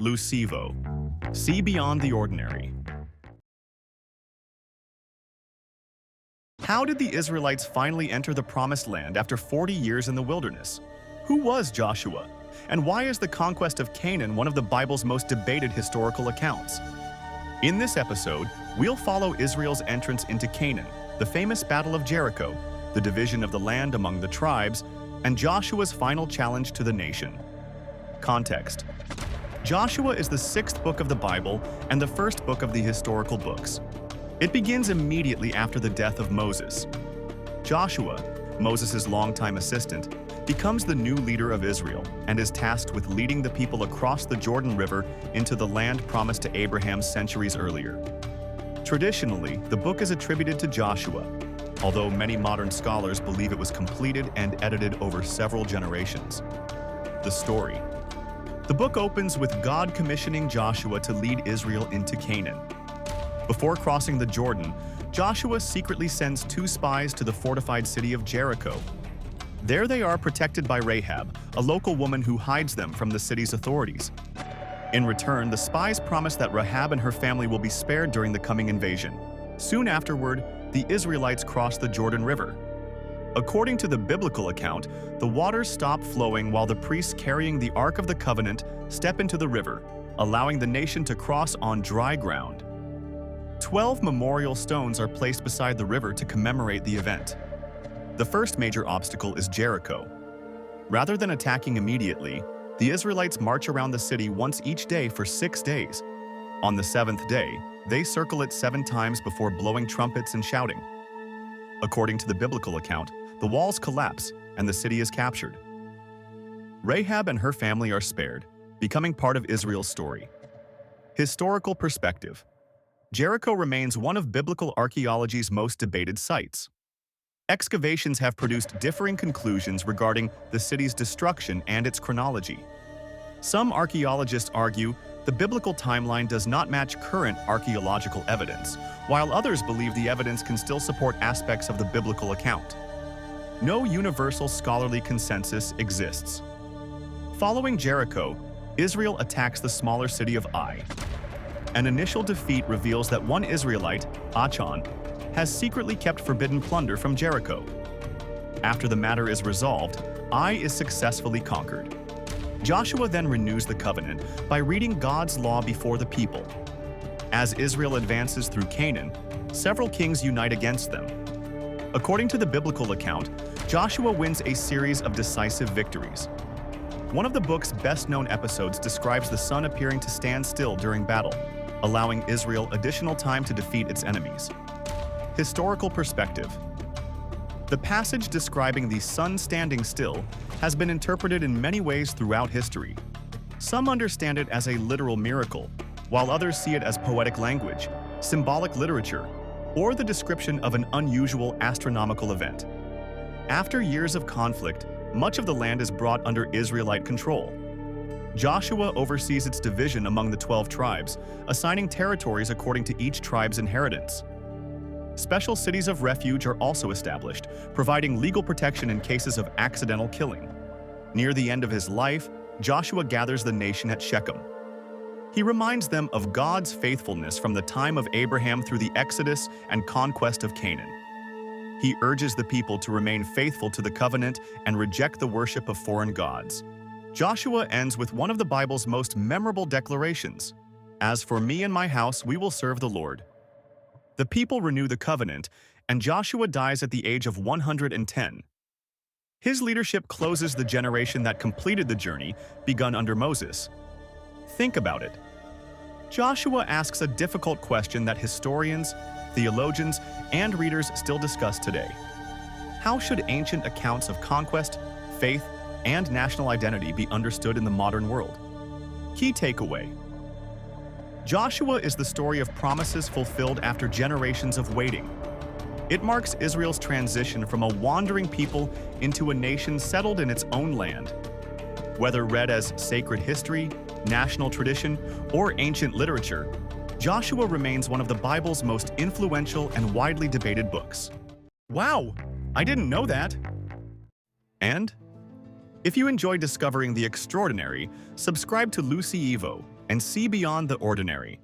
LuSEEvo. See beyond the ordinary. How did the Israelites finally enter the Promised Land after 40 years in the wilderness? Who was Joshua? And why is the conquest of Canaan one of the Bible's most debated historical accounts? In this episode, we'll follow Israel's entrance into Canaan, the famous Battle of Jericho, the division of the land among the tribes, and Joshua's final challenge to the nation. Context: Joshua is the sixth book of the Bible and the first book of the historical books. It begins immediately after the death of Moses. Joshua, Moses' longtime assistant, becomes the new leader of Israel and is tasked with leading the people across the Jordan River into the land promised to Abraham centuries earlier. Traditionally, the book is attributed to Joshua, although many modern scholars believe it was completed and edited over several generations. The story. The book opens with God commissioning Joshua to lead Israel into Canaan. Before crossing the Jordan, Joshua secretly sends 2 spies to the fortified city of Jericho. There they are protected by Rahab, a local woman who hides them from the city's authorities. In return, the spies promise that Rahab and her family will be spared during the coming invasion. Soon afterward, the Israelites cross the Jordan River. According to the biblical account, the waters stop flowing while the priests carrying the Ark of the Covenant step into the river, allowing the nation to cross on dry ground. 12 memorial stones are placed beside the river to commemorate the event. The first major obstacle is Jericho. Rather than attacking immediately, the Israelites march around the city once each day for 6 days. On the 7th day, they circle it 7 times before blowing trumpets and shouting. According to the biblical account, the walls collapse and the city is captured. Rahab and her family are spared, becoming part of Israel's story. Historical perspective. Jericho remains one of biblical archaeology's most debated sites. Excavations have produced differing conclusions regarding the city's destruction and its chronology. Some archaeologists argue the biblical timeline does not match current archaeological evidence, while others believe the evidence can still support aspects of the biblical account. No universal scholarly consensus exists. Following Jericho, Israel attacks the smaller city of Ai. An initial defeat reveals that one Israelite, Achan, has secretly kept forbidden plunder from Jericho. After the matter is resolved, Ai is successfully conquered. Joshua then renews the covenant by reading God's law before the people. As Israel advances through Canaan, several kings unite against them. According to the biblical account, Joshua wins a series of decisive victories. One of the book's best-known episodes describes the sun appearing to stand still during battle, allowing Israel additional time to defeat its enemies. Historical perspective. The passage describing the sun standing still has been interpreted in many ways throughout history. Some understand it as a literal miracle, while others see it as poetic language, symbolic literature, or the description of an unusual astronomical event. After years of conflict, much of the land is brought under Israelite control. Joshua oversees its division among the 12 tribes, assigning territories according to each tribe's inheritance. Special cities of refuge are also established, providing legal protection in cases of accidental killing. Near the end of his life, Joshua gathers the nation at Shechem. He reminds them of God's faithfulness from the time of Abraham through the Exodus and conquest of Canaan. He urges the people to remain faithful to the covenant and reject the worship of foreign gods. Joshua ends with one of the Bible's most memorable declarations: "As for me and my house, we will serve the Lord." The people renew the covenant, and Joshua dies at the age of 110. His leadership closes the generation that completed the journey begun under Moses. Think about it. Joshua asks a difficult question that historians, theologians, and readers still discuss today. How should ancient accounts of conquest, faith, and national identity be understood in the modern world? Key takeaway. Joshua is the story of promises fulfilled after generations of waiting. It marks Israel's transition from a wandering people into a nation settled in its own land. Whether read as sacred history, national tradition, or ancient literature, Joshua remains one of the Bible's most influential and widely debated books. Wow! I didn't know that! And if you enjoy discovering the extraordinary, subscribe to LuSEEvo and see beyond the ordinary.